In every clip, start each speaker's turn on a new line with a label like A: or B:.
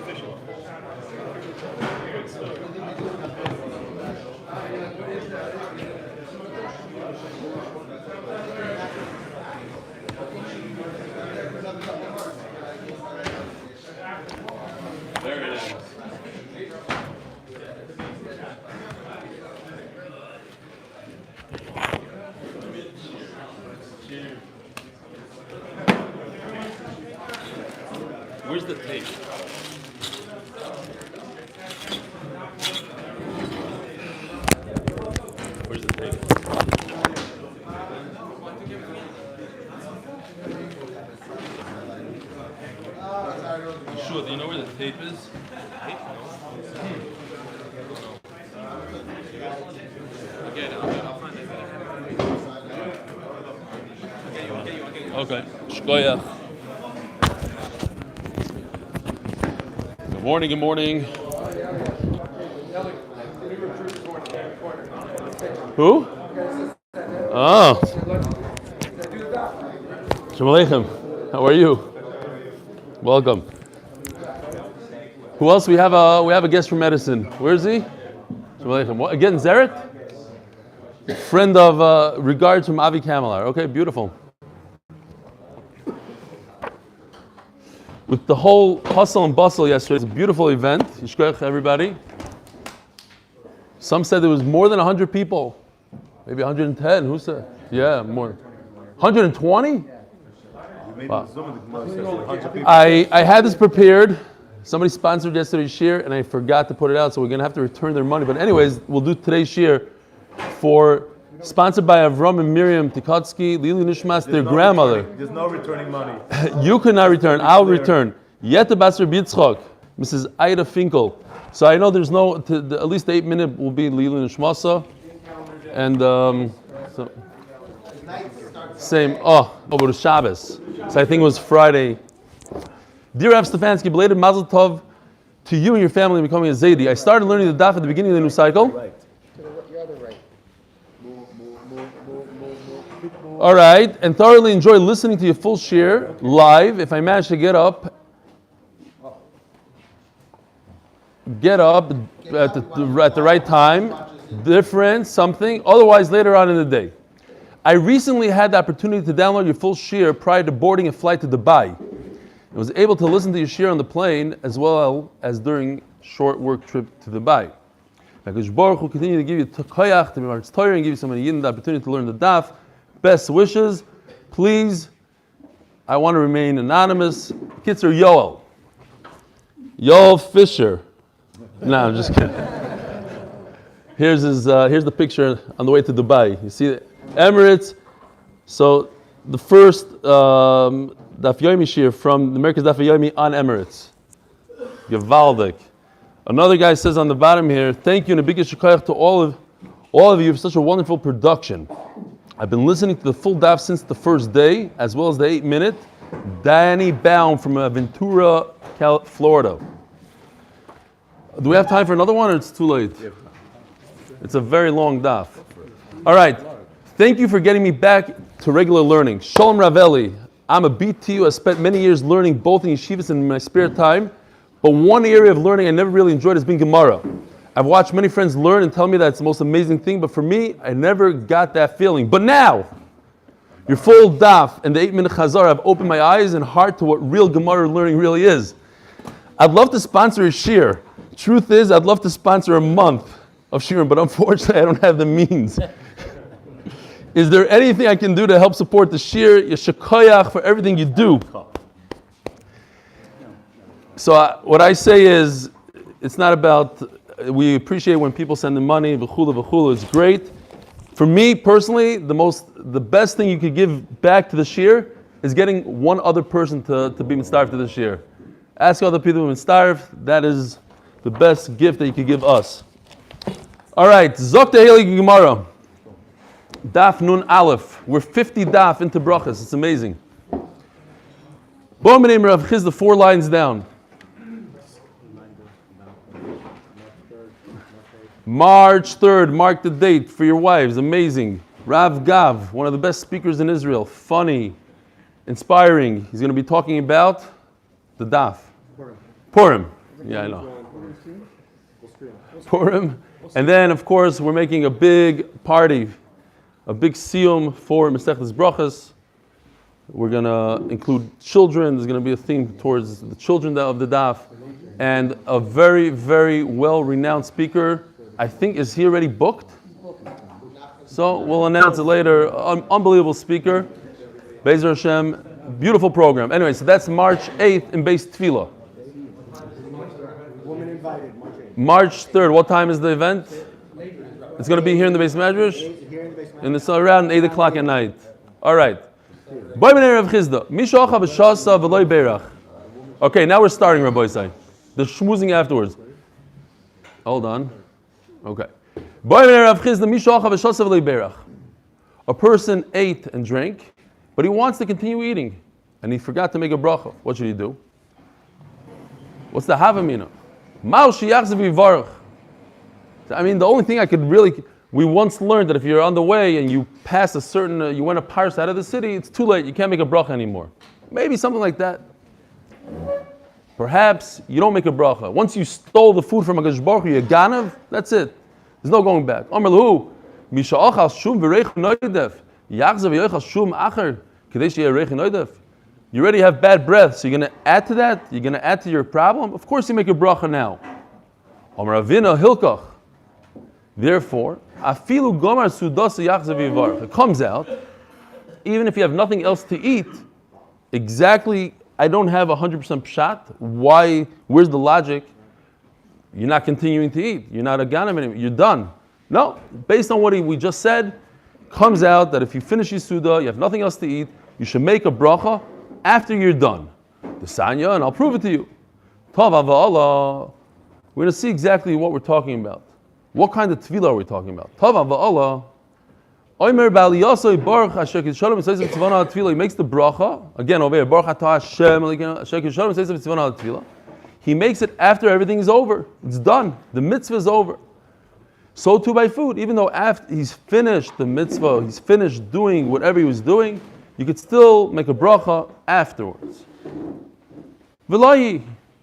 A: There it is. Where's the tape? Where's the tape? Sure, do you know where the tape is? Tape? I'll find it. Okay. Shkoyach. Good morning. Who? Oh. Shalom Aleichem. How are you? Welcome. Who else? We have a guest from medicine. Where is he? Shalom Aleichem. Again, Zeret? Friend of regards from Avi Kamalar. Okay, beautiful. With the whole hustle and bustle yesterday, it was a beautiful event. Yishkoyach everybody. Some said there was more than 100 people. Maybe 110. Who said? Yeah, more. 120? Wow. I had this prepared. Somebody sponsored yesterday's shir, and I forgot to put it out, so we're going to have to return their money. But anyways, we'll do today's shir for sponsored by Avram and Miriam Tikotsky, Lili Nishmas, their grandmother.
B: There's no returning money.
A: You could not return. I'll return. Yeta Basar Bitzchok, Mrs. Ida Finkel. So I know there's no, at least the 8-minute will be Lili Nishmasa. And so, same, over the Shabbos. So I think it was Friday. Dear Rav Stefansky, belated Mazel Tov to you and your family in becoming a Zaidi. I started learning the daf at the beginning of the new cycle.
B: Right.
C: Your other right.
A: All right, and thoroughly enjoy listening to your full shir live. If I manage to get up at the right time, different, something, otherwise later on in the day. I recently had the opportunity to download your full shir prior to boarding a flight to Dubai. I was able to listen to your shir on the plane as well as during short work trip to Dubai. HaKadosh Baruch Hu continue to give you koyach, to be Mark's Torah, and give you so many yidden the opportunity to learn the daf. Best wishes. Please, I want to remain anonymous. Kids are Yoel Fisher. No, I'm just kidding. Here's the picture on the way to Dubai. You see it? Emirates. So the first Daf Yomi shir from the America's Daf Yomi on Emirates. Gevaldik. Another guy says on the bottom here, thank you and a big shikayach to all of you for such a wonderful production. I've been listening to the full daf since the first day, as well as the 8-minute. Danny Baum from Ventura, Florida. Do we have time for another one, or it's too late? It's a very long daf. All right. Thank you for getting me back to regular learning. Shalom Raveli. I'm a BTU. I spent many years learning both in yeshivas and in my spare time. But one area of learning I never really enjoyed has been Gemara. I've watched many friends learn and tell me that it's the most amazing thing, but for me, I never got that feeling. But now, your full daf and the 8-minute chazar have opened my eyes and heart to what real Gemara learning really is. I'd love to sponsor a shir. Truth is, I'd love to sponsor a month of shirim, but unfortunately, I don't have the means. Is there anything I can do to help support the shir? Yeshikoyach for everything you do. So what I say is, it's not about, we appreciate when people send the money, v'chula, it's great. For me personally, the best thing you could give back to the shir is getting one other person to be mitzvah to the shir. Ask other people to be mitzvah, that is the best gift that you could give us. All right, Zok Teheli Gemara. Daf Nun Aleph. We're 50 daf into Berachos. It's amazing. Bo Meneim Rav Chiz, the 4 lines down. March 3rd, mark the date for your wives. Amazing. Rav Gav, one of the best speakers in Israel. Funny, inspiring. He's going to be talking about the daf. Purim. Yeah, I know. Purim. And then, of course, we're making a big party, a big siyum for Masechtas Berachos. We're going to include children. There's going to be a theme towards the children of the daf. And a very, very well-renowned speaker, I think, is he already booked? So we'll announce it later. Unbelievable speaker. Be'ezer Hashem. Beautiful program. Anyway, so that's March 8th in Beis Tefillah.
B: Woman invited,
A: March 3rd. What time is the event? It's going to be here in the Beis Medrash? In the around 8 o'clock at night. All right. Okay, now we're starting, Rabbi Isai. The schmoozing afterwards. Hold on. Okay. A person ate and drank, but he wants to continue eating, and he forgot to make a bracha. What should he do? What's the havamina? I mean, the only thing I could really, we once learned that if you're on the way and you pass a certain, you went a parsed out of the city, it's too late, you can't make a bracha anymore. Maybe something like that. Perhaps you don't make a bracha. Once you stole the food from a Hakadosh Baruch Hu, you're ganav, that's it. There's no going back. Amar lahu, misha achal shum v'reich noidef, yachzav yochal shum acher, kadesh yereich noidef. You already have bad breath, so you're going to add to that? You're going to add to your problem? Of course you make a bracha now. Amar avina hilkach. Therefore, afilu gomar sudasa yachzav yivarach. It comes out, even if you have nothing else to eat, exactly, I don't have 100% pshat. Why? Where's the logic? You're not continuing to eat. You're not a ganem anymore. You're done. No, based on what we just said, comes out that if you finish your suda, you have nothing else to eat, you should make a bracha after you're done. The sanya, and I'll prove it to you. Tav Havdalah. We're going to see exactly what we're talking about. What kind of tefillah are we talking about? Tav Havdalah. Omer Bali Yosoi Baruch Asher Kishalom says of Tzivana Tefillah. He makes the bracha again over here. Baruch Atah Hashem Asher Kishalom says of Tzivana Tefillah. He makes it after everything is over. It's done. The mitzvah is over. So too by food. Even though after he's finished the mitzvah, he's finished doing whatever he was doing, you could still make a bracha afterwards. V'lahi.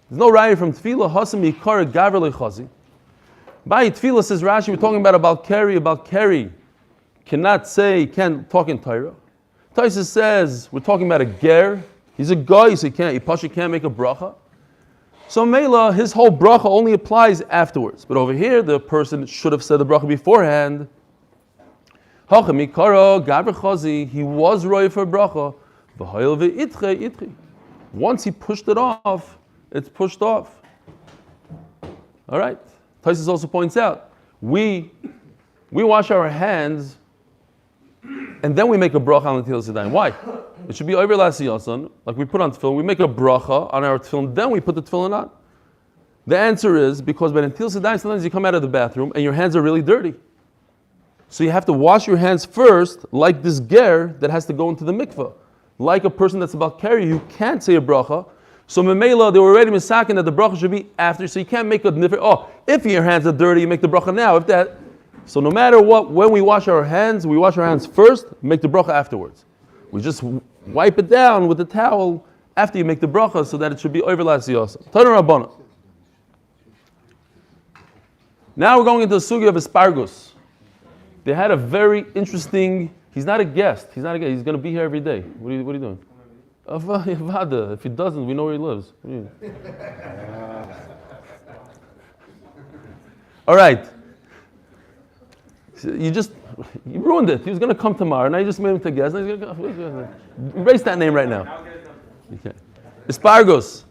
A: There's no raya from Tefillah. Hasam Yikar Gavr Lechazi. By Tefillah says Rashi, we're talking about Keri. Cannot say, can't talk in Torah. Taisa says, we're talking about a ger. He's a guy, so he can't make a bracha. So Mela, his whole bracha only applies afterwards. But over here, the person should have said the bracha beforehand. He was roy for bracha. Once he pushed it off, it's pushed off. All right. Taisa also points out, we wash our hands and then we make a bracha on the Netilas Yadayim. Why? It should be over l'asiyasan, like we put on tefillin. We make a bracha on our tefillin, then we put the tefillin on. The answer is because by Netilas Yadayim, sometimes you come out of the bathroom and your hands are really dirty. So you have to wash your hands first, like this ger that has to go into the mikveh. Like a person that's about carry, who can't say a bracha. So memela, they were already misakin that the bracha should be after, so you can't make a different, if your hands are dirty, you make the bracha now. If that, so no matter what, when we wash our hands first, make the bracha afterwards. We just wipe it down with the towel after you make the bracha so that it should be over l'asiyasa. Tana Rabbana. Now we're going into the sugya of asparagus. They had a very interesting, he's not a guest, he's going to be here every day. What are you doing? If he doesn't, we know where he lives. All right. You ruined it. He was going to come tomorrow. Now you just made him to guess. Erase that name right now. Okay. Asparagus.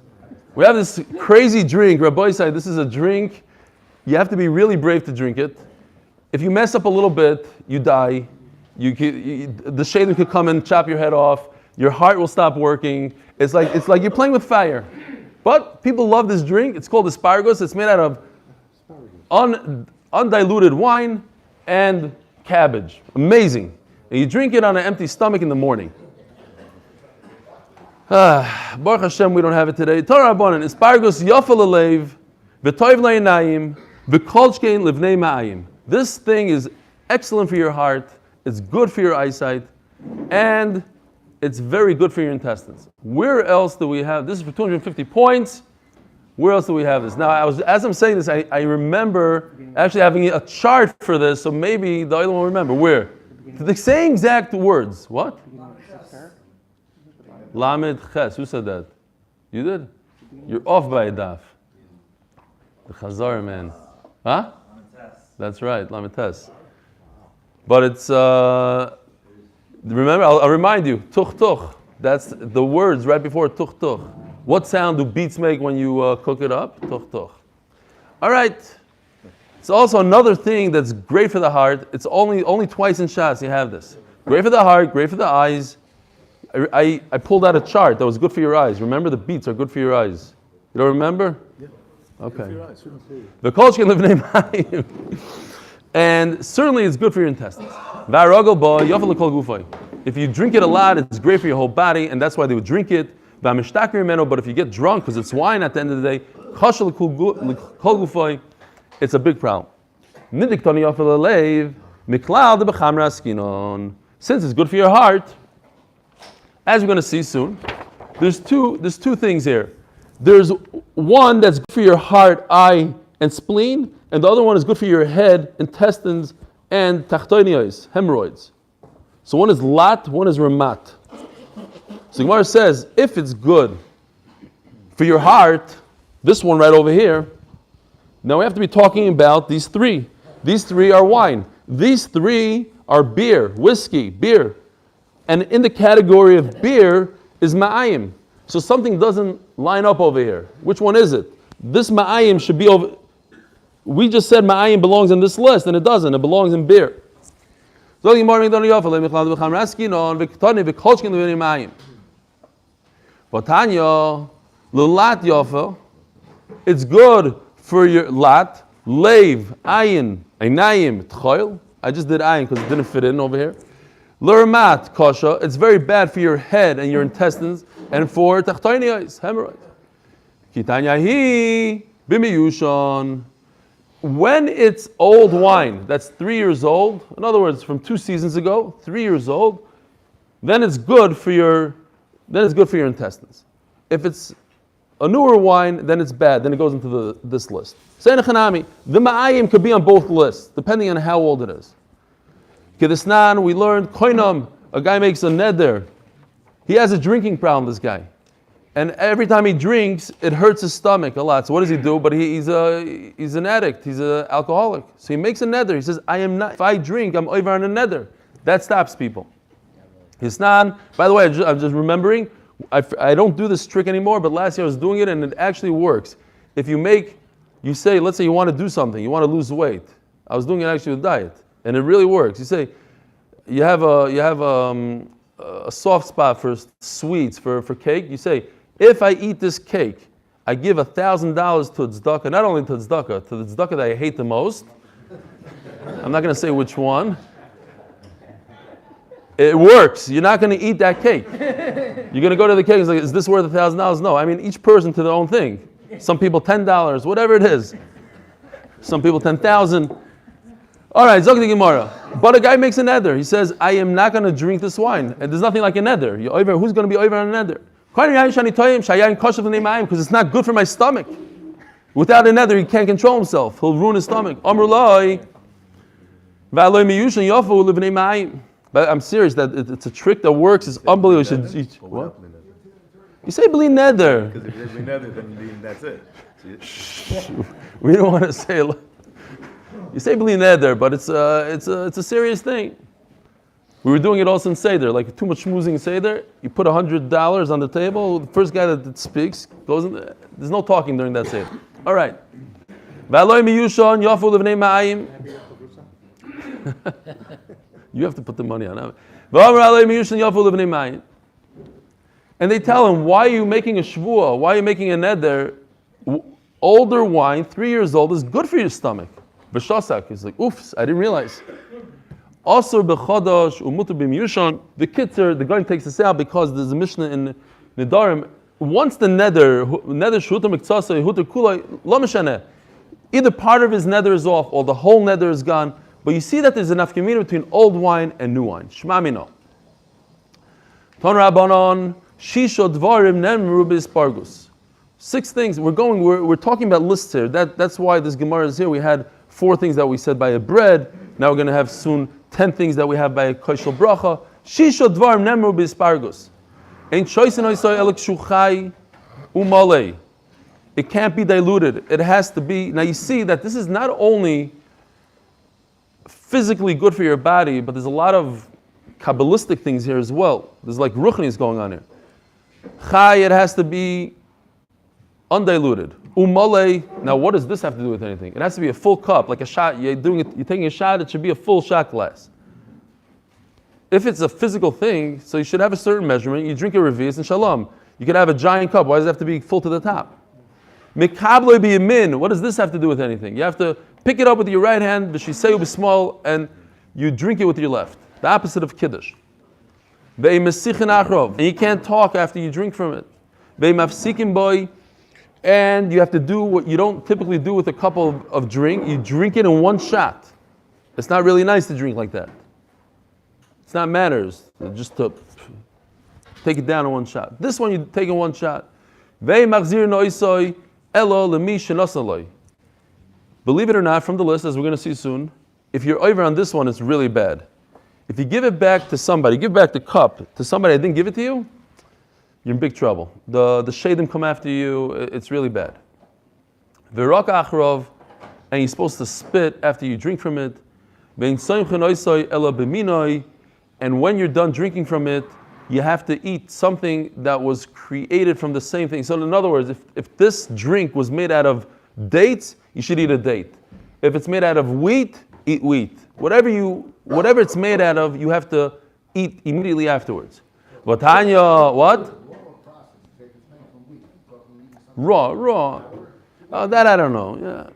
A: We have this crazy drink. Rabbi said this is a drink. You have to be really brave to drink it. If you mess up a little bit, you die. The shaitan could come and chop your head off. Your heart will stop working. It's like you're playing with fire. But people love this drink. It's called asparagus. It's made out of undiluted wine and cabbage. Amazing. And you drink it on an empty stomach in the morning. Baruch Hashem, we don't have it today. Torah Rabbanan, asparagus yafa lelev, v'toiv la'inayim, v'kolchkein livnei ma'ayim. This thing is excellent for your heart. It's good for your eyesight. And it's very good for your intestines. Where else do we have? This is for 250 points. Where else do we have this? Now, as I'm saying this, I remember actually having a chart for this, so maybe the other one will remember. Where? The same exact words. What? Lamed Ches. Who said that? You did? You're off by a daf. The Chazar, man. Huh? That's right, Lamed Tes. But it's, remember, I'll remind you, tuch tuch. That's the words right before tuch tuch. What sound do beets make when you cook it up? Tuch tuch. All right. It's also another thing that's great for the heart. It's only twice in Shas you have this. Great for the heart, great for the eyes. I pulled out a chart that was good for your eyes. Remember, the beets are good for your eyes. You don't remember? Yeah. Okay. The kol can live in and certainly it's good for your intestines. If you drink it a lot, it's great for your whole body, and that's why they would drink it. But if you get drunk because it's wine at the end of the day, it's a big problem. Since it's good for your heart, as we're going to see soon, there's two things here. There's one that's good for your heart, eye, and spleen, and the other one is good for your head, intestines, and tachtoinios, hemorrhoids. So one is lat, one is ramat. So Gemara says, if it's good for your heart, this one right over here, now we have to be talking about these three. These three are wine. These three are beer, whiskey, beer. And in the category of beer is ma'ayim. So something doesn't line up over here. Which one is it? This ma'ayim should be over. We just said ma'ayim belongs in this list, and it doesn't. It belongs in beer. It's good for your lat, leiv, ayin, einayim, tchoil. I just did ayin because it didn't fit in over here. L'ramat, kosha. It's very bad for your head and your intestines, and for tachtoinios, hemorrhoids. Kitanyahi bimiyushon. When it's old wine, that's 3 years old, in other words, from 2 seasons ago, 3 years old, then it's good for your intestines. If it's a newer wine, then it's bad. Then it goes into this list. The ma'ayim could be on both lists, depending on how old it is. Kedisnan, we learned, koinam, a guy makes a neder. He has a drinking problem, this guy. And every time he drinks, it hurts his stomach a lot. So what does he do? But he's an addict. He's an alcoholic. So he makes a neder. He says, if I drink, I'm over on a neder. That stops people. Hisnan, by the way, I'm just remembering, I don't do this trick anymore, but last year I was doing it and it actually works. If you say, let's say you want to do something, you want to lose weight. I was doing it actually with diet, and it really works. You say, you have a soft spot for sweets, for cake. You say, if I eat this cake, I give $1,000 to tzedakah, not only to the tzedakah that I hate the most. I'm not going to say which one. It works. You're not going to eat that cake. You're going to go to the cake and say, is this worth $1,000? No. I mean, each person to their own thing. Some people $10, whatever it is. Some people 10,000. All right, Zog the Gemara. But a guy makes a neder. He says, I am not going to drink this wine. And there's nothing like a neder. Who's going to be over on a neder? Because it's not good for my stomach. Without a neder, he can't control himself. He'll ruin his stomach. But I'm serious, that it's a trick that works. It's unbelievable. What? You say bli neder.
B: Because if you say neder, then that's it.
A: We don't want to say. You say bli neder, but it's a serious thing. We were doing it also in Seder, like too much schmoozing in Seder. You put $100 on the table. The first guy that speaks goes in. There's no talking during that Seder. All right. You have to put the money on it. And they tell him, why are you making a shvuah? Why are you making a neder? Older wine, 3 years old, is good for your stomach. B'shosak. He's like, oops, I didn't realize. Also, b'chodosh, umutu b'miyushon. The kitzer, the guy takes this out because there's a Mishnah in Nedarim. Once the neder shuta miktsasa, huta kulay, lo mishaneh. Either part of his neder is off or the whole neder is gone. But you see that there's enough community between old wine and new wine. Shema mino. Ton rabbanon, shisho dvarim nemru b'ispargus. 6 things. We're talking about lists here. That's why this Gemara is here. We had 4 things that we said by a bread. Now we're going to have soon 10 things that we have by a koshel bracha. Shisha dvarim nemru b'ispargus. Ain't choisin oisoi elek shuchai umalei. It can't be diluted. It has to be. Now you see that this is not only physically good for your body, but there's a lot of Kabbalistic things here as well. There's like ruchnis going on here. Chai, it has to be undiluted. Umale, now what does this have to do with anything? It has to be a full cup, like a shot. You're taking a shot, it should be a full shot glass. If it's a physical thing, so you should have a certain measurement. You drink a revius and shalom. You could have a giant cup. Why does it have to be full to the top? Mikable biyamin, what does this have to do with anything? You have to pick it up with your right hand, v'shiseu b'smal, and you drink it with your left. The opposite of Kiddush. And you can't talk after you drink from it. And you have to do what you don't typically do with a cup of drink. You drink it in one shot. It's not really nice to drink like that. It's not manners, just to take it down in one shot. This one you take in one shot. Believe it or not, from the list, as we're going to see soon, if you're over on this one, it's really bad. If you give it back to somebody, give back the cup to somebody that didn't give it to you, you're in big trouble. The shadim come after you, it's really bad. V'rak achrov, and you're supposed to spit after you drink from it. And when you're done drinking from it, you have to eat something that was created from the same thing. So in other words, if this drink was made out of dates, you should eat a date. If it's made out of wheat, eat wheat. Whatever it's made out of, you have to eat immediately afterwards. Vatanya, what? Raw. That I don't know. Yeah.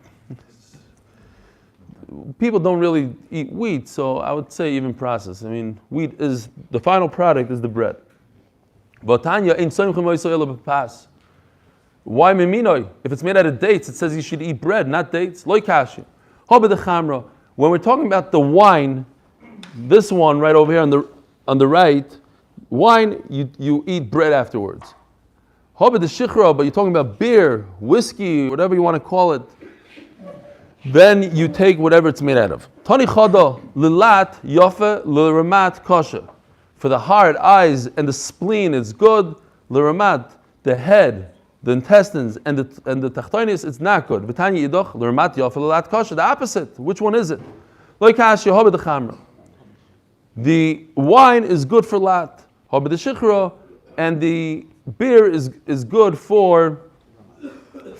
A: People don't really eat wheat, so I would say even processed. I mean, wheat is the final product is the bread. Vatanya in why miminoi? If it's made out of dates, it says you should eat bread, not dates. Loy kashi. When we're talking about the wine, this one right over here on the right, wine, you eat bread afterwards. But you're talking about beer, whiskey, whatever you want to call it, then you take whatever it's made out of. Tani chada lilat yofe liramat kosher. For the heart, eyes, and the spleen is good. Liramat, the head, the intestines, and the tachtonis, it's not good. V'tanya yidoch liramat yofe lilat kosher. The opposite. Which one is it? Loikash yehobe the chamra. The wine is good for lat, hobe the shichra, and the beer is good for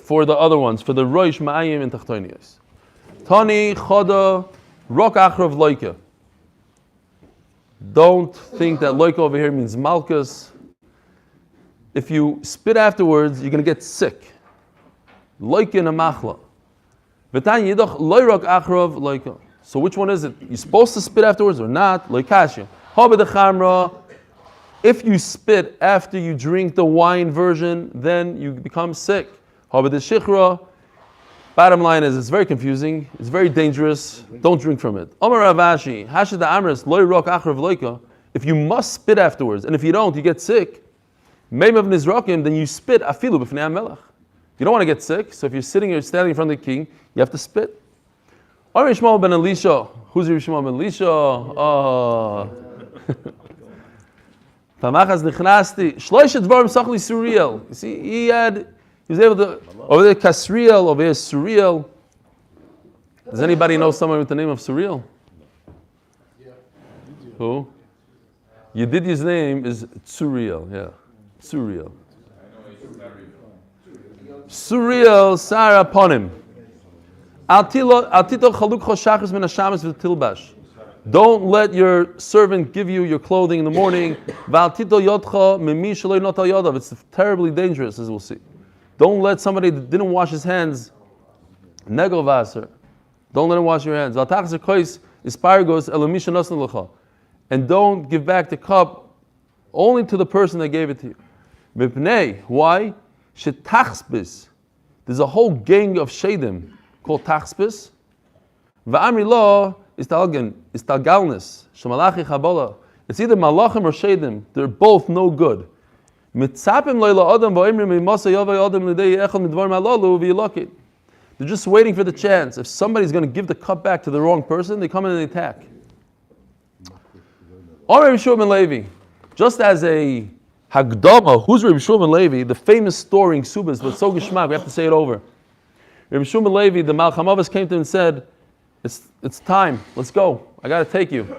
A: the other ones, for the roish ma'ayim and tachtonios. Tani choda rok achrav loika. Don't think that loika over here means malchus. If you spit afterwards, you're going to get sick. Loika in a machla. V'tanya yidoch loy rok achrav loika. So which one is it? You're supposed to spit afterwards or not? Loikashia. Hobe the chamra. If you spit after you drink the wine version, then you become sick. Hobe the shichra. Bottom line is, it's very confusing. It's very dangerous. Don't drink from it. Omar Ravashi. Hashid the amris loy rok achrav loika. If you must spit afterwards, and if you don't, you get sick. Meim of nizrakim, then you spit afilu b'fnei hamelach. You don't want to get sick, so if you're standing in front of the king, you have to spit. Or Yishmael ben Elisha. Who's Yishmael ben Elisha? Oh. Tamachas nichnasti. Shloisha dvarim sachli Suriel. You see, he was able to, over there Kasriel, over here Suriel. Does anybody know someone with the name of Suriel? Yeah. Who? Yedidia's name is Tsuriel, yeah. Tsuriel. Suriel Sarah Ponim. Don't let your servant give you your clothing in the morning. It's terribly dangerous, as we'll see. Don't let somebody that didn't wash his hands, negovasser. Don't let him wash your hands. And don't give back the cup only to the person that gave it to you. Why? There's a whole gang of shadim called tachspis. Va'amri lo is talgalness. Shemalachi chabola. It's either malachim or shadim. They're both no good. Mitzapim leila adam va'imrim imasa yavai adam l'dei echad midvar ma'alalu v'yilakid. They're just waiting for the chance. If somebody's going to give the cup back to the wrong person, they come in and they attack. Or Rabbi Shimon ben Levi, just as a Hagdama, who's Rabbi Shimon ben Levi? The famous story in Ksubas, but so geschmack, we have to say it over. Rabbi Shimon ben Levi, the Malach HaMavos came to him and said, it's time, let's go, I got to take you.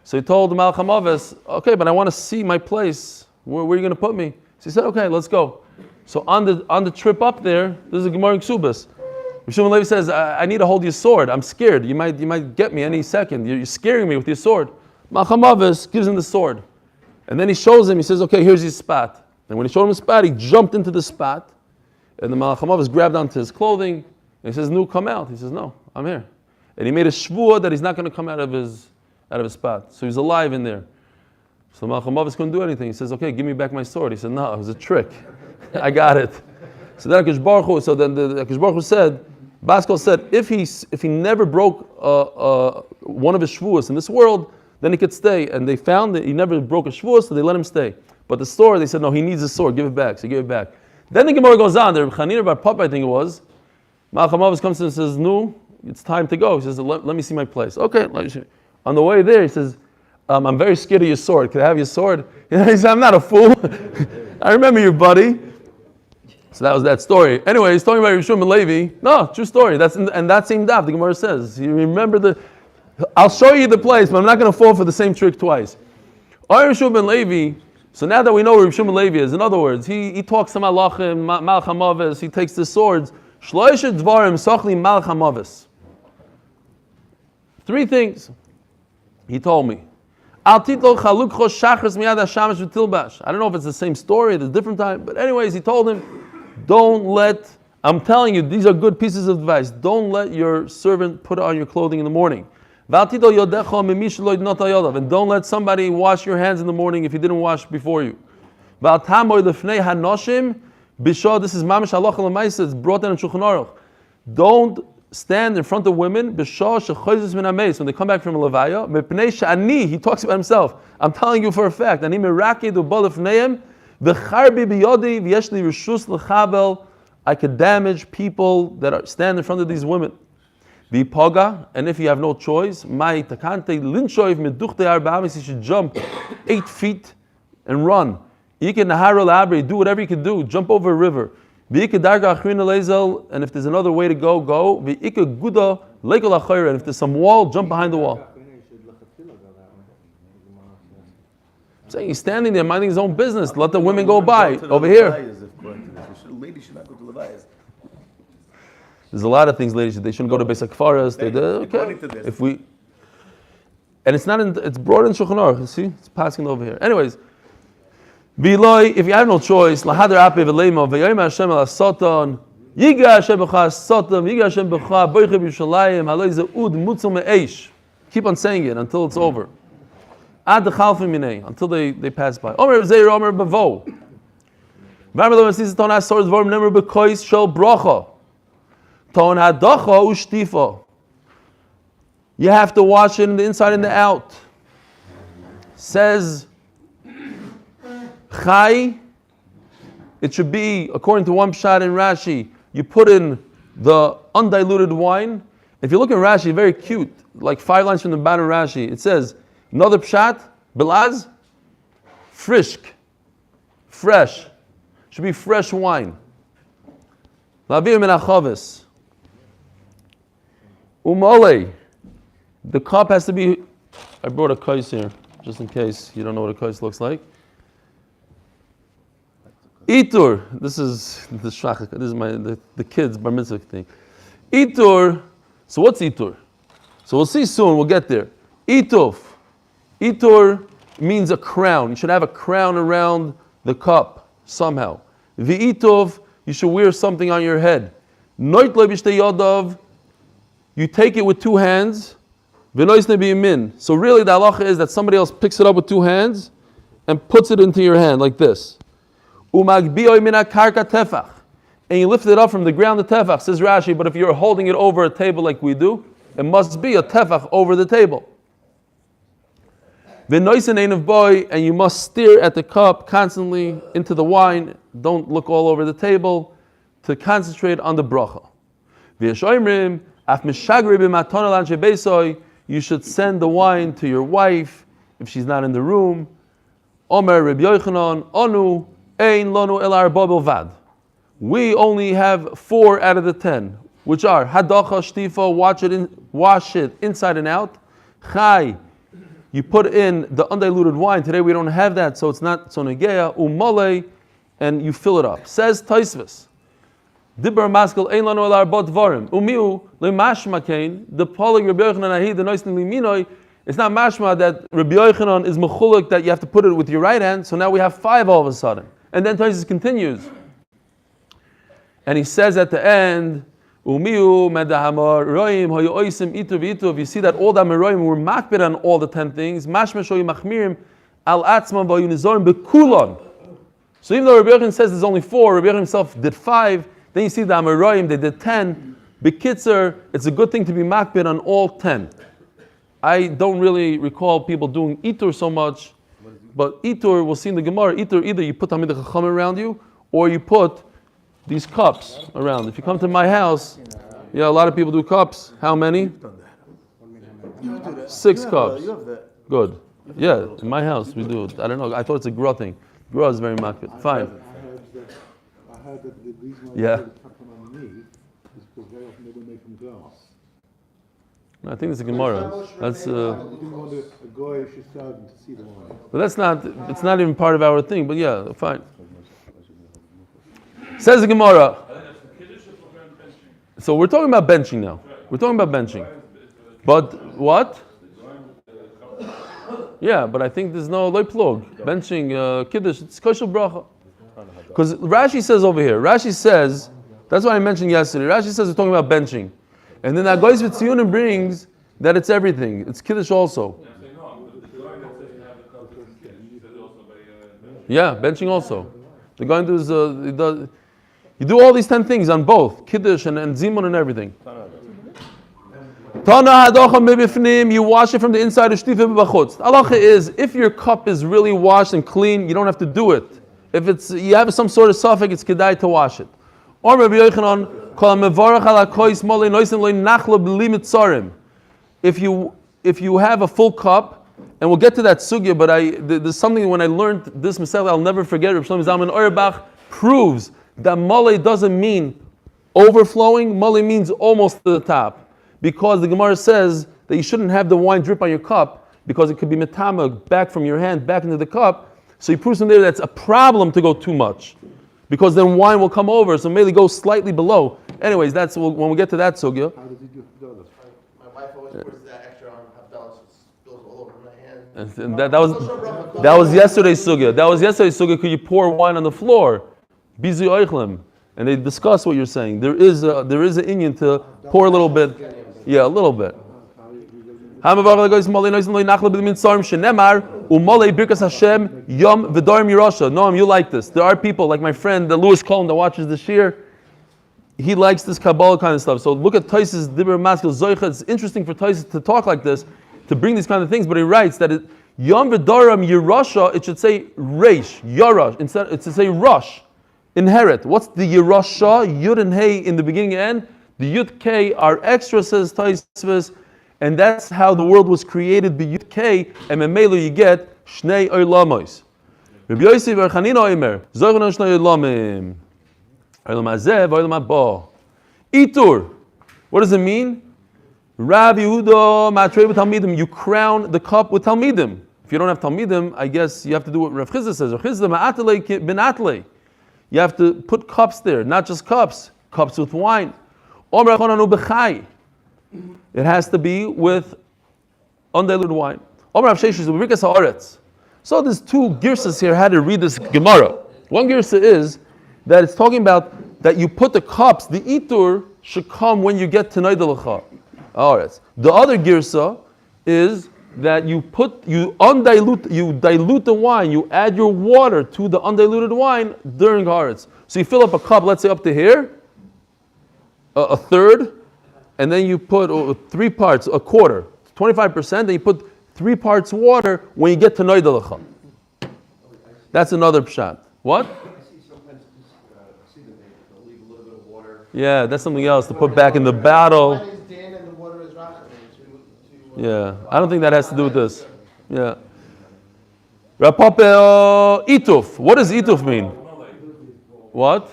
A: So he told the Malach HaMavos, okay, but I want to see my place, where are you going to put me? So he said, okay, let's go. So on the trip up there, this is a Gemara in Ksubas. Rabbi Shimon ben Levi says, I need to hold your sword, I'm scared, you might get me any second, you're scaring me with your sword. Malach HaMavos gives him the sword. And then he shows him, he says, okay, here's his spot. And when he showed him the spot, he jumped into the spot. And the Malach HaMavos grabbed onto his clothing. And he says, no, come out. He says, no, I'm here. And he made a shvuah that he's not going to come out of his spot. So he's alive in there. So the Malach HaMavos couldn't do anything. He says, okay, give me back my sword. He said, no, it was a trick. I got it. So then the Akash Baruch Hu said, Baskal said, if he never broke one of his shvuahs in this world, then he could stay. And they found that he never broke a shvuah, so they let him stay. But the sword, they said, no, he needs a sword, give it back. So he gave it back. Then the Gemara goes on, the Chanina Bar Papa, I think it was, Malach HaMavos comes to him and says, no, it's time to go. He says, let me see my place. Okay. On the way there, he says, I'm very scared of your sword. Can I have your sword? He said, I'm not a fool. I remember you, buddy. So that was that story. Anyway, he's talking about Rabbi Shimon ben Levi. No, true story. That's in that same daf, the Gemara says. You remember I'll show you the place, but I'm not going to fall for the same trick twice. Rabbi Shimon ben Levi, so now that we know where Rabbi Shimon ben Levi is, in other words, he talks to Malachim, Malach HaMavos, he takes the swords. Shloisha dvarim sochli Malach HaMavos. 3 things he told me. Al titlo chalukcho shachris miyad hashamash v'tilbash. I don't know if it's the same story at a different time, but anyways, he told him, I'm telling you, these are good pieces of advice. Don't let your servant put on your clothing in the morning. And don't let somebody wash your hands in the morning if he didn't wash before you. This is mamish halacha l'maisa. It's brought down in Shulchan Aruch. Don't stand in front of women when they come back from a levaya. He talks about himself. I'm telling you for a fact. I could damage people that stand in front of these women. And if you have no choice, you should jump 8 feet and run. You can do whatever you can do. Jump over a river. And if there's another way to go. And if there's some wall, jump behind the wall. I'm saying he's standing there minding his own business. Let the women go by. Over here.
B: Ladies should not go to Levias.
A: There's a lot of things, ladies. They shouldn't go to Beis HaKfaras. Okay. It's brought in Shulchan Aruch. You see, it's passing over here. Anyways, if you have no choice, lahadar ape v'leima v'yayim Hashem al satan yiga Hashem b'cha satan yiga Hashem b'cha boiche b'Yushalayim haloi ze'ud mutzal me'eish. Keep on saying it until it's over. Ad d'chalfim minei, until they pass by. Omer Zeir Omer b'vo. V'amar lo mesis ton ha-sor dvorim nemer b'kois shel bracha. Ton hadacha ushtifa. You have to wash it in the inside and the out. Says Chai, it should be, according to one pshat in Rashi, you put in the undiluted wine. If you look in Rashi, very cute, like 5 lines from the bottom of Rashi, it says, another pshat, Bilaz, frishk, fresh. Should be fresh wine. Lavir min achavis. Umole. The cup has to be, I brought a kais here, just in case you don't know what a kais looks like. Itur, this is the shachak, this is the kids' bar mitzvah thing. Itur, so what's itur? So we'll see soon, we'll get there. Ituf. Itur means a crown. You should have a crown around the cup somehow. V'ituf, you should wear something on your head. Noit lo b'shtei yodav, you take it with 2 hands. V'noisne b'yamin. So really the halacha is that somebody else picks it up with 2 hands and puts it into your hand like this. Umagbioi min karka tefach. And you lift it up from the ground to tefach, says Rashi, but if you're holding it over a table like we do, it must be a tefach over the table. V'noisen ein of boy, and you must stare at the cup constantly into the wine. Don't look all over the table to concentrate on the bracha. V'yeshoimrim af mishagri b'matana l'anshei beisoi. You should send the wine to your wife if she's not in the room. Omer Reb Yochanan, Anu ein lanu el arba bilvad. We only have 4 out of the 10, which are hadacha shtifa, wash it inside and out. Chai, you put in the undiluted wine. Today we don't have that, so it's not so negeya. Umale, and you fill it up. Says Taisvis. Dibber maskel ein lanu el arba dvarim. Umiu lemashma kain. The polig Reb Yochanan ahi the noisen liminoi. It's not mashma that Rabbi Yochanan is mechuluk that you have to put it with your right hand. So now we have 5 all of a sudden. And then Tosfos continues. And he says at the end, Umiu medahamar roim hoyu oisim itu v'itu. If you see that all the Amoraim were makbid on all the 10 things, mashma shoyu machmirim al atzman v'hoyu nizorim bekulon. So even though Rabbi Yochanan says there's only 4, Rabbi Yochanan himself did 5. Then you see the Amoraim, they did 10. Bekitzer, it's a good thing to be makbid on all 10. I don't really recall people doing itur so much, but itur, we'll see in the Gemara, itur, either you put Talmidei Chacham around you, or you put these cups around. If you come to my house, yeah, a lot of people do cups. How many? 6 cups. Good. Yeah, in my house we do. I don't know. I thought it's a Gra thing. Gra is very makbid. Fine.
C: I heard that the reason why
A: Yeah.
C: they put them on the knee is because very often they don't make from glass.
A: I think it's a Gemara. That's.
C: You didn't want a goyish servant to see the wine.
A: But that's not. It's not even part of our thing. But yeah, fine. Says the Gemara. So we're talking about benching now. We're talking about benching. But what? Yeah, but I think there's no loy plug. Benching Kiddush, it's kosher bracha. Because Rashi says over here, Rashi says, that's what I mentioned yesterday. Rashi says we're talking about benching. And then Agoyis V'Tziyunim brings that it's everything. It's Kiddush also. Yeah, benching also. The guy does, you do all these 10 things on both, Kiddush and Zimun and everything. You wash it from the inside of Shtifa b'bachutz. Halacha is, if your cup is really washed and clean, you don't have to do it. If it's you have some sort of suffix, it's kedai to wash it. Or Rabbi Yochanan, if you have a full cup, and we'll get to that sugya, but there's something when I learned this myself, I'll never forget. Rabbi Shlomo Zalman Auerbach proves that mole doesn't mean overflowing. Mole means almost to the top, because the Gemara says that you shouldn't have the wine drip on your cup because it could be metama back from your hand back into the cup. So he proves from there that's a problem to go too much, because then wine will come over. So maybe go slightly below. Anyways, that's when we get to that sugya.
C: How does he do Havdalah?
B: My wife always pours that extra on Havdalah, so it spills all over my hand.
A: And that was yesterday's sugya. That was yesterday's sugya. Could you pour wine on the floor? Bizu oichlem. And they discuss what you're saying. There is an Indian to pour a little bit. Yeah, a little bit. There are people like this. There are people like my friend Louis Cohen that watches the shir. He likes this Kabbalah kind of stuff. So look at Tosfos Dibur Maskil Zoicha. It's interesting for Tosfos to talk like this, to bring these kind of things. But he writes that Yom V'Doram Yerusha, it should say Reish, Yarash. Instead, it should say Rush, inherit. What's the Yerusha? Yud and Hey in the beginning and end. The Yud K are extra, says Tosfos, and that's how the world was created. Be Yud K, and Memelu you get Shnei Oilamos. Rabbi Yosef Bar Chanina Omer Zoicha Shnei Oilamim. Itur. What does it mean? Rav Yehuda Matrei Talmidim. You crown the cup with Talmidim. If you don't have Talmidim, I guess you have to do what Rav Chizda says. Rav Chizda Ma'atlei bin Atlei. You have to put cups there, not just cups. Cups with wine. It has to be with undiluted wine. So there's 2 girsas here how to read this Gemara. One girsa is that it's talking about that you put the cups, the itur should come when you get to Naidalacha. Alright. The other girsa is that you dilute the wine, you add your water to the undiluted wine during Haaretz. So you fill up a cup, let's say up to here, a third, and then you put 3 parts, a quarter, 25%, then you put 3 parts water when you get to Noidalacha. That's another pshat. What?
B: I see sometimes, I see that they'll leave a little bit of water.
A: Yeah, that's something else to put back in the bottle.
B: Mine is Dan and the water is Rachamim.
A: Yeah, I don't think that has to do with this. Yeah. Rapapel ituf. What does ituf mean? What?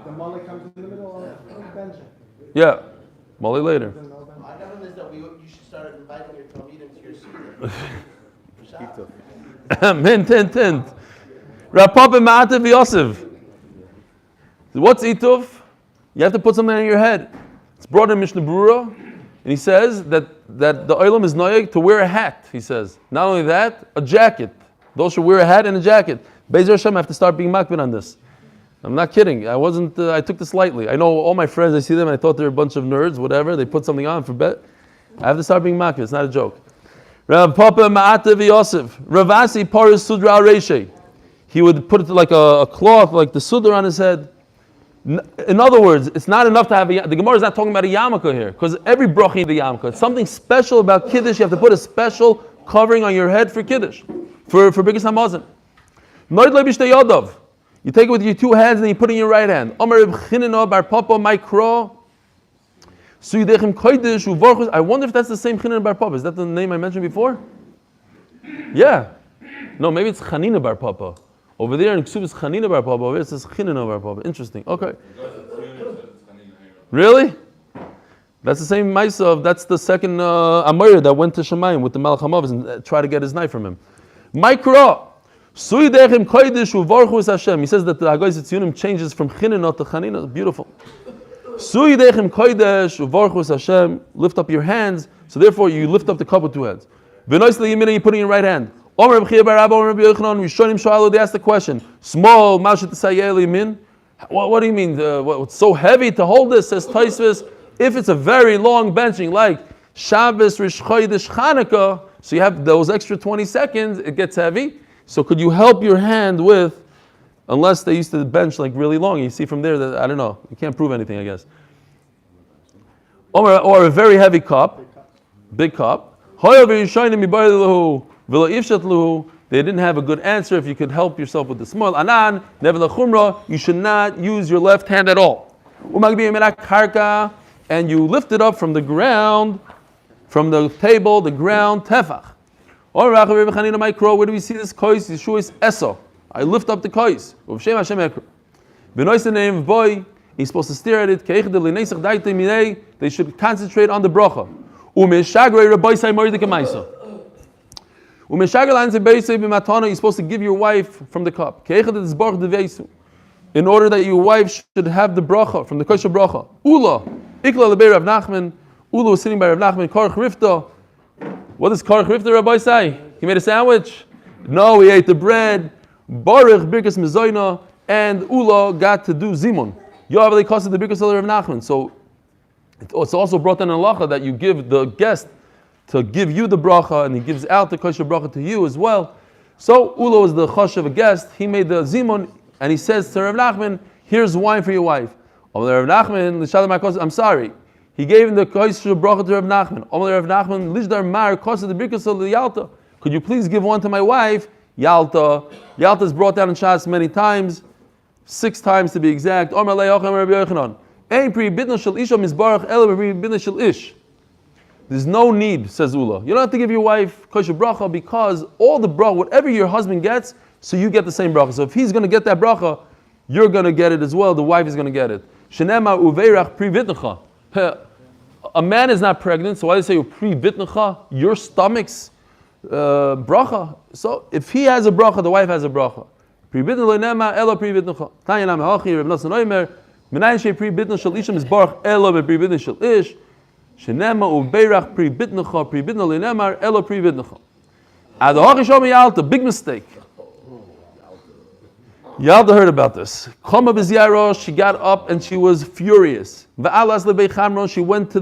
D: The mullah comes in the middle of the bench.
A: Yeah. Molly later.
B: I got on this that you should start inviting your Talmidim to your Suda.
A: Mint. Rapapel ma'atev Yosef. What's ituf? You have to put something on your head. It's brought in Mishnah Brura, and he says that the olam is noyeg to wear a hat. He says not only that, a jacket. Those should wear a hat and a jacket. Be'ezer Hashem, I have to start being makbid on this. I'm not kidding. I wasn't. I took this lightly. I know all my friends. I see them, and I thought they're a bunch of nerds. Whatever. They put something on for bet. I have to start being makbid. It's not a joke. Rav Papa Ma'atev Yosef. Ravasi Paris Sudra Al Reishay. He would put it like a cloth, like the sudra on his head. In other words, it's not enough to have the Gemara is not talking about a yarmulke here, because every bracha needs a yarmulke. It's something special about Kiddush. You have to put a special covering on your head for Kiddush, for Birkas Hamazon. You take it with your 2 hands and you put it in your right hand. I wonder if that's the same Chinan Bar Papa. Is that the name I mentioned before? Yeah. No, maybe it's Chanina Bar Papa. Over there in Ksub is Chanina Bar Papa. Over here it says Chinan Bar Papa. Interesting. Okay. Really? That's the same Ma'asav. That's the second Amir that went to Shemayim with the Malach HaMavos and tried to get his knife from him. Mikra. He says that the Hagoyis Tzionim changes from Chinina to Chanina. Beautiful. Lift up your hands. So therefore you lift up the cup with 2 hands. You put it in your right hand. They asked the question. Small, what do you mean? What's so heavy to hold this? Says Taisvis. If it's a very long benching, like Shabbos, Rish Chodesh, Chanukah, so you have those extra 20 seconds, it gets heavy. So could you help your hand with, unless they used to bench like really long, you see from there that, I don't know, you can't prove anything, I guess. Or a very heavy cup, big cup. They didn't have a good answer if you could help yourself with the small. Anan, you should not use your left hand at all. And you lift it up from the ground, from the table, the ground, tefach. Where do we see this kois? Yeshua is eso. I lift up the kois. The name of boy, he's supposed to stare at it. They should concentrate on the bracha. You're supposed to give your wife from the cup. In order that your wife should have the bracha, from the kosher bracha. Ula. Ikla lebei Rav Nachman. Ula was sitting by Rav Nachman. Karch Rifta. What does Karch Rifta Rabbi say? He made a sandwich? No, he ate the bread. Baruch Birkas Mezoina. And Ula got to do Zimun. Yoaveli Kosa the Birkas Rav Nachman. So it's also brought in halacha that you give the guest to give you the bracha, and he gives out the kosher bracha to you as well. So Ula was the chosh of a guest. He made the zimun, and he says to Rav Nachman, "Here's wine for your wife." Rav Nachman, I'm sorry. He gave him the kosher bracha to Rav Nachman. Rav Nachman, Lishdar Mar kosa the birkas of the Yalta. Could you please give one to my wife? Yalta. Yalta is brought down in Shas many times, 6 times to be exact. There's no need, says Ula. You don't have to give your wife kosher bracha because all the bracha, whatever your husband gets, so you get the same bracha. So if he's going to get that bracha, you're going to get it as well. The wife is going to get it. Shenema uveirach pri vitnecha. A man is not pregnant, so why do they say pri vitnecha? Your stomach's bracha. So if he has a bracha, the wife has a bracha. Pri vitnecha lenema ela pri vitnecha. Tanya nam hachi Reb Nosson Omer. Menayin she pri vitnecha shel isham is baruch ela pri vitnecha shel ish. Shenema ubeirach pri bitnecha pri bitna lenemar elo pri bitnecha. Adoch Shomi Yalta, big mistake. Yalta heard about this. Kama b'ziyarosh, she got up and she was furious. Va'alas lebei chamron, she went to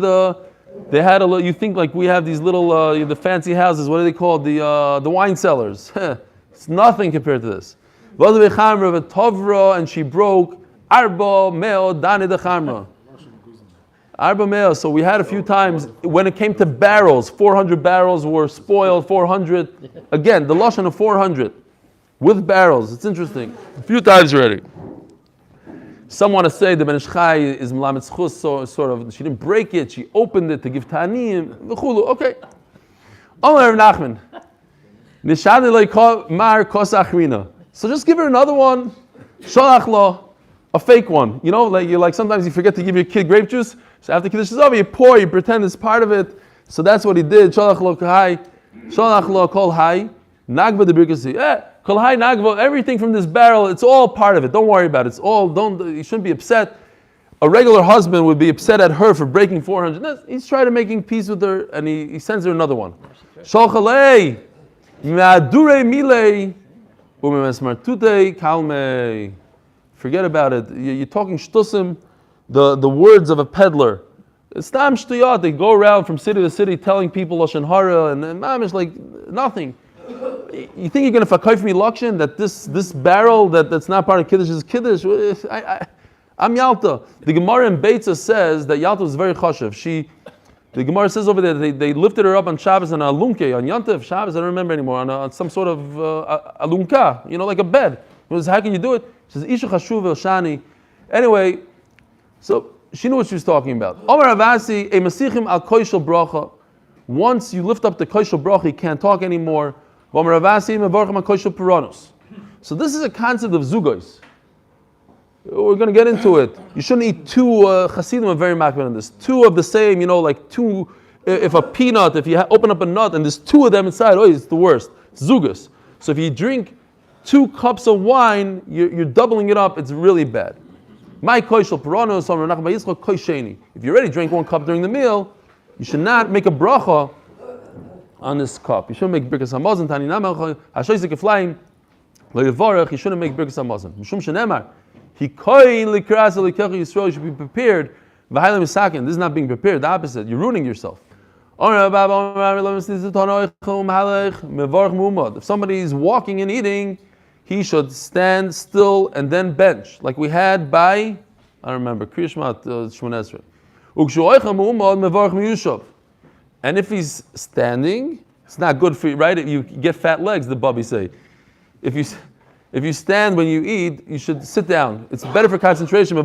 A: they had you think like we have these little, the fancy houses, what are they called? The wine cellars. It's nothing compared to this. V'alebei chamra v'tovra, and she broke arba meo dani de chamra. Arba Mea. So we had a few times when it came to barrels, 400 barrels were spoiled, 400. Again, the lashon of 400 with barrels. It's interesting. A few times already. Some want to say the Ben Ish Chai is Melamed Zchus, so sort of, she didn't break it, she opened it to give Ta'anim, v'chulu. Okay. Omer Nachman. Nishad Elei Mar Kos Achrina. So just give her another one. Sholach lo, a fake one. You know, like sometimes you forget to give your kid grape juice. So after Kiddush is over, you pour, you pretend it's part of it. So that's what he did. Sholach lo kahai, sholach lo kol hai, nagva de birkasi. Kol hai nagva. Everything from this barrel, it's all part of it. Don't worry about it. It's all. You shouldn't be upset. A regular husband would be upset at her for breaking 400. He's trying to making peace with her, and he sends her another one. Sholchalei, me'adure milei. Forget about it. You're talking shtusim, the words of a peddler. It's tam shtuyat. They go around from city to city telling people lashon hara and mamish like nothing. You think you're going to fakayf me lakshin that this barrel that's not part of Kiddush is Kiddush? I'm Yalta. The Gemara in Beitza says that Yalta was very chashiv. The Gemara says over there they lifted her up on Shabbos on a alunke, on Yontif Shabbos, I don't remember anymore, on some sort of alunka, like a bed. It was, how can you do it? She says, Isha Chashuv El Shani. Anyway, so she knew what she was talking about. Omer Avasi, a Masichim al Koishel Bracha. Once you lift up the Koishel Bracha, you can't talk anymore. Omer Avasi, Mevorchim al Koishel Puranos. So this is a concept of Zugos. We're going to get into it. You shouldn't eat two. Hasidim are very makbid on this. Two of the same, like two. If a peanut, if you open up a nut and there's two of them inside, it's the worst. Zugas. So if you drink 2 cups of wine, you're doubling it up. It's really bad. My koishel puranos. If you already drank 1 cup during the meal, you should not make a bracha on this cup. You shouldn't make birkas hamazon. Tani namel hashoyzik eflaim lo yivarach. You shouldn't make birkas hamazon. Mishum shenemar. You should be prepared. This is not being prepared. The opposite. You're ruining yourself. If somebody is walking and eating, he should stand still and then bench, like we had by, I don't remember, Kriyashmat Shmonesra. And if he's standing, it's not good for you, right? You get fat legs, the Bubby say. If you stand when you eat, you should sit down. It's better for concentration.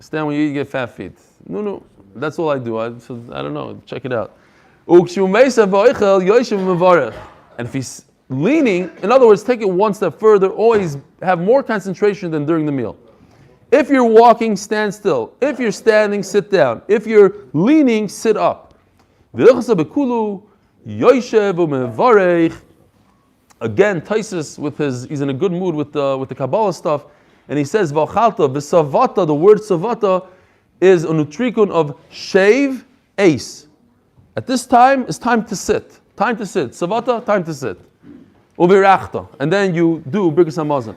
A: Stand when you eat, you get fat feet. No. That's all I do. I don't know. Check it out. And if he's leaning, in other words, take it one step further, always have more concentration than during the meal. If you're walking, stand still. If you're standing, sit down. If you're leaning, sit up. Again, Taisus he's in a good mood with the Kabbalah stuff, and he says V'chalta v'savata. The word savata is a nutrikun of shave ace. At this time, it's time to sit. Time to sit. Savata, time to sit. Uvirachta, and then you do birkas hamazon.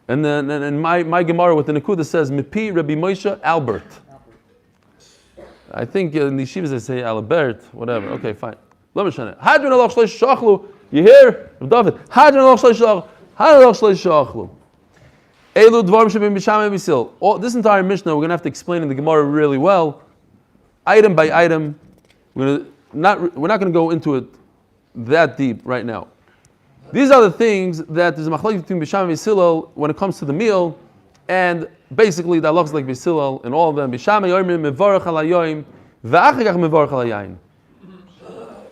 A: And then my Gemara with the Nekuda says Mipi Rabbi Moshe Albert. I think in the yeshivas they say Albert, whatever. Okay, fine. Let me show it. Hadron alach shleish shachlu. You hear, David? Hadron alach shleish shachlu. Hadron alach shleish shachlu. Elu dvarim shebim b'shamay b'sil. This entire Mishnah we're going to have to explain in the Gemara really well, item by item. We're not going to go into it that deep right now. These are the things that there's a machlokes between Bisham and B'Hillel when it comes to the meal, and basically the halachas like B'Hillel and all of them. Bisham yoyim mevarach al hayoyim v'achagach mevarach al hayayin.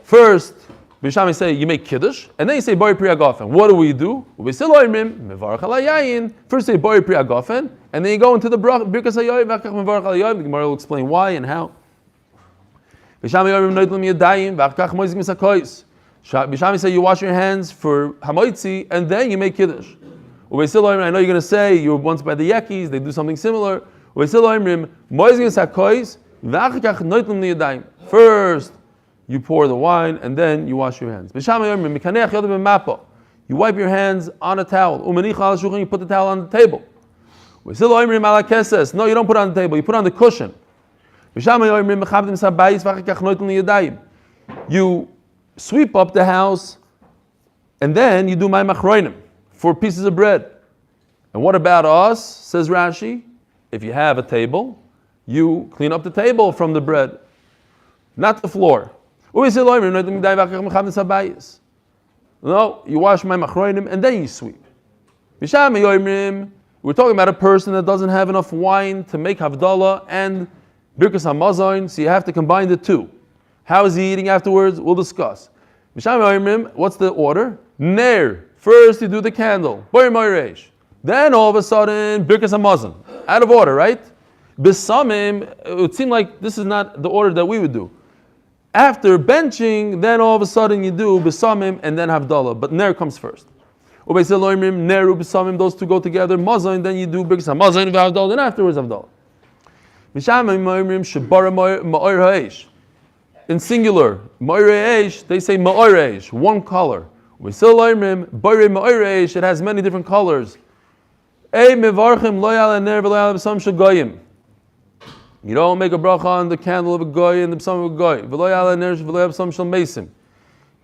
A: First, Bisham say you make Kiddush, and then you say Bori Pri Agafen. What do we do? B'Hillel yoyim mevarach al hayayin. First say Bori Pri Agafen, and then you go into the Birkas hayoyim v'achagach mevarach al hayoyim. The Gemara will explain why and how. Bisham yoyim noidlim yadayim v'achagach moizik misakois. Bishami say you wash your hands for hamoitzi and then you make Kiddush. I know you're going to say you were once by the Yekis, they do something similar. First, you pour the wine and then you wash your hands. You wipe your hands on a towel. You put the towel on the table. No, you don't put it on the table, you put it on the cushion. You sweep up the house, and then you do my machroinim, 4 pieces of bread. And what about us, says Rashi? if you have a table, you clean up the table from the bread, not the floor. No, you wash my machroinim and then you sweep. We're talking about a person that doesn't have enough wine to make Havdalah and Birkas HaMazon, so you have to combine the two. How is he eating afterwards? We'll discuss. What's the order? Ner. First you do the candle. Then all of a sudden, Birkas HaMazon. Out of order, right? Besamim, it would seem like this is not the order that we would do. After benching, then all of a sudden you do Besamim and then Havdalah. But Ner comes first. Neru Besamim, those two go together. Mazon, then you do Birkas HaMazon, Havdalah, then afterwards Havdalah. In singular, they say ma'oreish, one color. It has many different colors. You don't make a bracha on the candle of a goy and the psalm of a goy.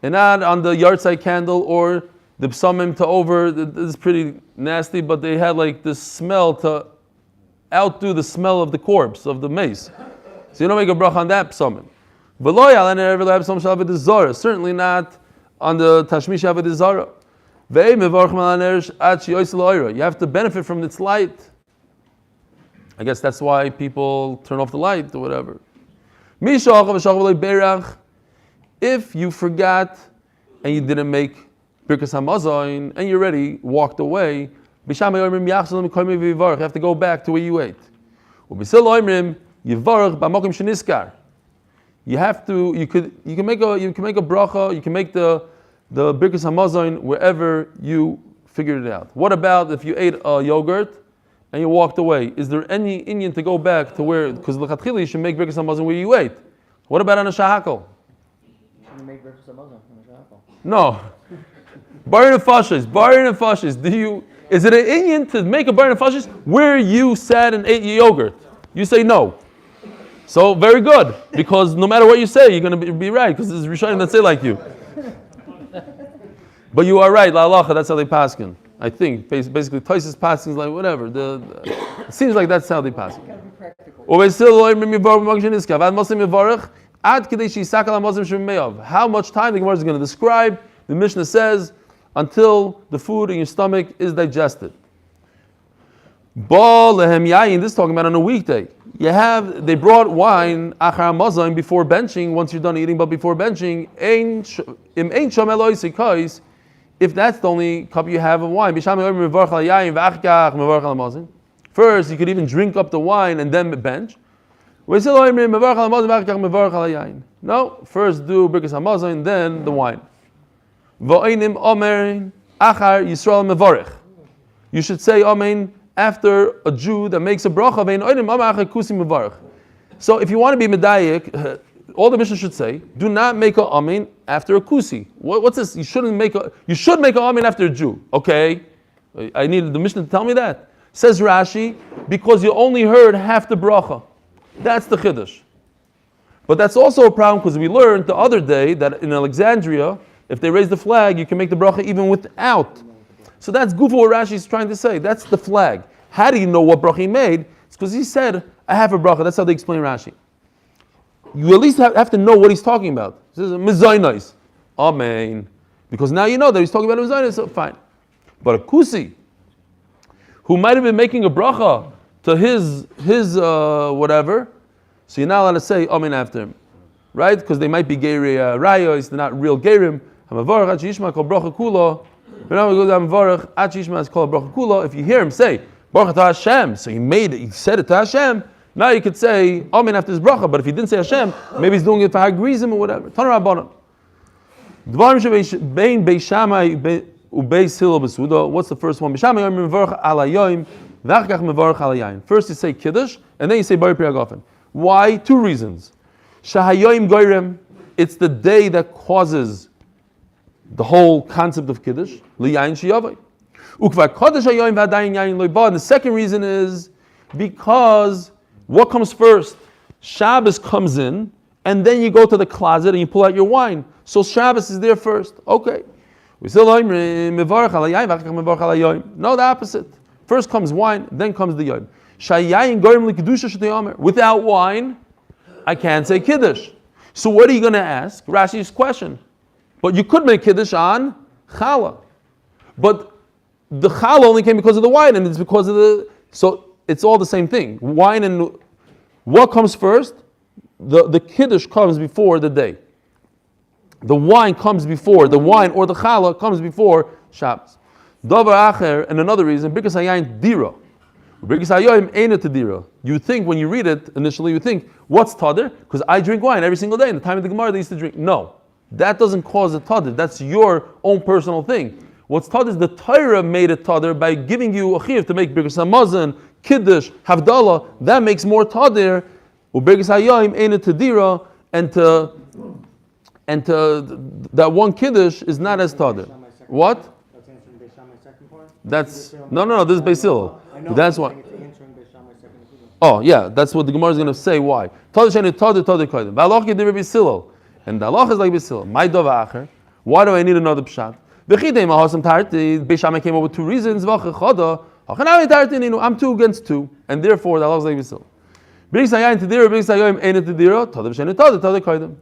A: And not on the yahrzeit candle or the psalmim to over. This is pretty nasty, but they had like this smell to outdo the smell of the corpse of the mace. So you don't make a bracha on that psalmim. Certainly not on the tashmish avodizara. You have to benefit from its light. I guess that's why people turn off the light or whatever. If you forgot and you didn't make Birkas HaMazon and you already walked away, you have to go back to where you ate. You have to. You can make a bracha. You can make the Birkas HaMazon wherever you figured it out. What about if you ate a yogurt and you walked away? Is there any Indian to go back to where? Because l'chatchila you should make Birkas HaMazon where you ate. What about on a shahakol?
E: You shouldn't make Berachos on a shahakol.
A: No. Bar nefashis. Is it an Indian to make a bar nefashis where you sat and ate your yogurt? You say no. So very good, because no matter what you say, you're going to be right, because there's Rishonim that say like you. But you are right, la halacha, that's how they paskin. I think basically Tosis paskin is like whatever. It seems like that's how they paskin. How much time the Gemara is going to describe? The Mishnah says until the food in your stomach is digested. This is talking about on a weekday. They brought wine achar mazon before benching. Once you're done eating, but before benching, if that's the only cup you have of wine. First, you could even drink up the wine and then bench. No, first do Birkas HaMazon, then the wine. You should say Amen after a Jew that makes a bracha. So if you want to be medayik, all the Mishnah should say, do not make a Amen after a kusi. What's this? You should make a Amen after a Jew. Okay, I needed the Mishnah to tell me that. Says Rashi, because you only heard half the bracha. That's the Kiddush. But that's also a problem because we learned the other day that in Alexandria, if they raise the flag, you can make the bracha even without. So that's gufo what Rashi is trying to say. That's the flag. How do you know what bracha he made? It's because he said, I have a bracha. That's how they explain Rashi. You at least have to know what he's talking about. He says, Mizainos. Amen. Because now you know that he's talking about Mizainos, so fine. But a kusi, who might have been making a bracha to his whatever, so you're not allowed to say Amen after him. Right? Because they might be Geri Rayos, they're not real Gerim. If you hear him say Baruch Atah Hashem, so he said it to Hashem. Now you could say Amen after his bracha, but if he didn't say Hashem, maybe he's doing it for Hagrizim or whatever. Tanur Rabbanan. Dvarim shebein Beis Shammai uBeis Hillel b'Suda. What's the first one? Beis Shammai yom mevarach al hayoim, v'achkach mevarach al hayayin. First you say Kiddush, and then you say Bari Pri Hagafen. Why? Two reasons. Shahayoim goyrem. It's the day that causes the whole concept of Kiddush. Liyayin sheyavai. Ukvar kodesh hayoim v'adayin yayin loiba. And the second reason is because what comes first? Shabbos comes in, and then you go to the closet and you pull out your wine. So Shabbos is there first. Okay. No, the opposite. First comes wine, then comes the yom. Shayayin goyim l'kedusha shetei omer. Without wine, I can't say Kiddush. So what are you going to ask? Rashi's question. But you could make Kiddush on Challah. But the Challah only came because of the wine, and it's because of the... So it's all the same thing. Wine and... What comes first? The Kiddush comes before the day. The wine comes before, the wine or the Challah comes before Shabbos. Davar acher, and another reason, Birkas hayayin dira. Birkas hayayin eina tadira. You think, when you read it, initially you think, what's tadir? Because I drink wine every single day. In the time of the Gemara, they used to drink. No. That doesn't cause a tadir. That's your own personal thing. What's tadir is the Torah made it tadir by giving you a chiyuv to make Birkas hamazon, Kiddush, Havdalah. That makes more tadir. Birkas hayayin eina tadira, and that one Kiddush is not as tadir. What?
D: That's answering based on my second part?
A: That's no. This is Beis Hillel.
D: I know.
A: That's
D: I'm
A: what.
D: saying it's answering based on my second opinion.
A: Oh yeah, that's what the Gemara is going to say. Why? Tadir sheni tadir kodim. V'aloch yediv Beis Hillel, and the halacha is like Beis Hillel. My dova acher. Why do I need another pshat? V'chidei mahosam tarti. Beis Shammai came up with two reasons. V'achachada. Hachanami tarti ninu. I'm 2 against 2, and therefore the halacha is like Beis Hillel. B'ris hayayin tadira, b'ris hayayin eina tadira. Tadir sheni tadir kodim.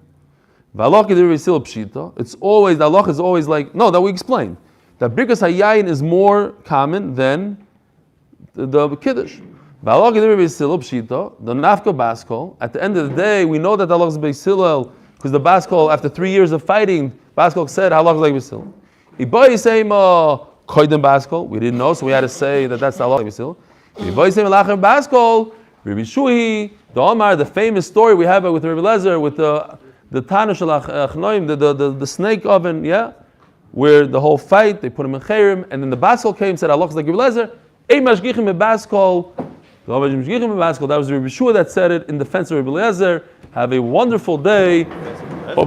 A: It's always, the halacha is always like, no, that we explained. That Birkas hayayin is more common than the Kiddush. The Nafka Baskol, at the end of the day, we know that the halacha is Beis Hillel, because the Baskol, after 3 years of fighting, Baskol said, halacha is like Beis Hillel. Ibai say, Koydem Baskol, we didn't know, so we had to say that that's the halacha like Beis Hillel. Ibai say, Melachem Baskol, Rabbi Shuhi, the Omar, the famous story we have with Rabbi Lezer, with the Tana Shalach Achnoim, the snake oven, yeah, where the whole fight, they put him in Chayrim, and then the Baskol came and said, Allah is like Rabbi Lezer, Ei Mashgichim Baskol, that was Rabbi Shua that said it in defense of Rabbi Lezer. Have a wonderful day.